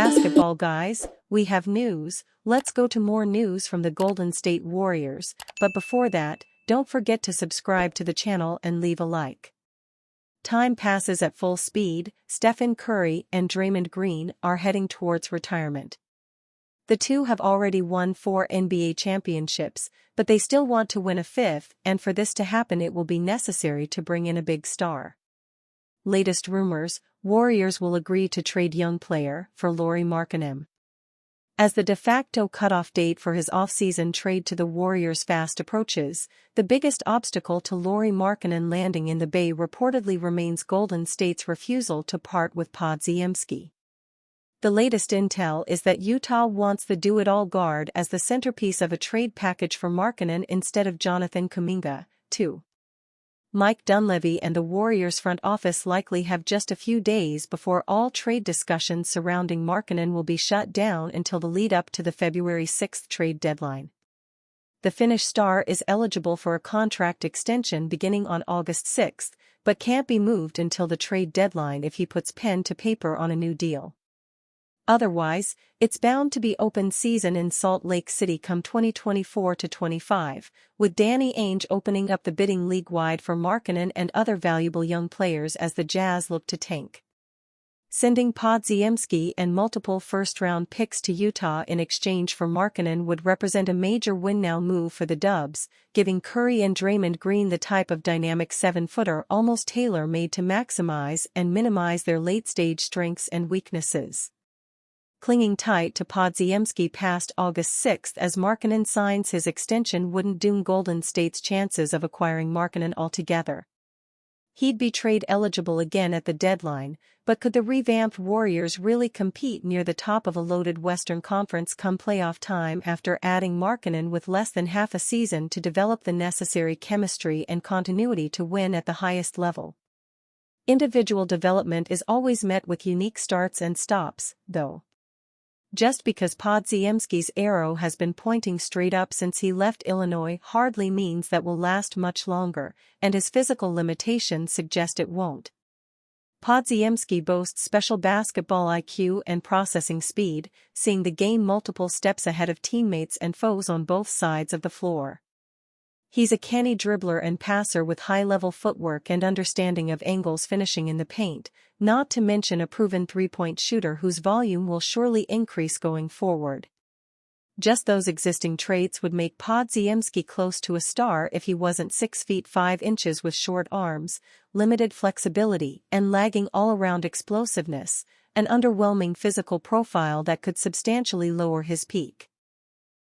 basketball guys, we have news. Let's go to more news from the Golden State Warriors, but before that, don't forget to subscribe to the channel and leave a like. Time passes at full speed. Stephen Curry and Draymond Green are heading towards retirement. The two have already won 4 NBA championships, but they still want to win a fifth, and for this to happen it will be necessary to bring in a big star. Latest rumors: Warriors will agree to trade young player for Lauri Markkanen. As the de facto cutoff date for his off-season trade to the Warriors fast approaches, the biggest obstacle to Lauri Markkanen landing in the Bay reportedly remains Golden State's refusal to part with Podziemski. The latest intel is that Utah wants the do-it-all guard as the centerpiece of a trade package for Markkanen instead of Jonathan Kuminga, too. Mike Dunleavy and the Warriors front office likely have just a few days before all trade discussions surrounding Markkanen will be shut down until the lead-up to the February 6 trade deadline. The Finnish star is eligible for a contract extension beginning on August 6, but can't be moved until the trade deadline if he puts pen to paper on a new deal. Otherwise, it's bound to be open season in Salt Lake City come 2024-25, with Danny Ainge opening up the bidding league-wide for Markkanen and other valuable young players as the Jazz look to tank. Sending Podziemski and multiple first-round picks to Utah in exchange for Markkanen would represent a major win-now move for the Dubs, giving Curry and Draymond Green the type of dynamic 7-footer almost tailor-made to maximize and minimize their late-stage strengths and weaknesses. Clinging tight to Podziemski past August 6 as Markkanen signs his extension wouldn't doom Golden State's chances of acquiring Markkanen altogether. He'd be trade eligible again at the deadline, but could the revamped Warriors really compete near the top of a loaded Western Conference come playoff time after adding Markkanen with less than half a season to develop the necessary chemistry and continuity to win at the highest level? Individual development is always met with unique starts and stops, though. Just because Podziemski's arrow has been pointing straight up since he left Illinois hardly means that will last much longer, and his physical limitations suggest it won't. Podziemski boasts special basketball IQ and processing speed, seeing the game multiple steps ahead of teammates and foes on both sides of the floor. He's a canny dribbler and passer with high-level footwork and understanding of angles finishing in the paint, not to mention a proven three-point shooter whose volume will surely increase going forward. Just those existing traits would make Podziemski close to a star if he wasn't 6 feet 5 inches with short arms, limited flexibility, and lagging all-around explosiveness, an underwhelming physical profile that could substantially lower his peak.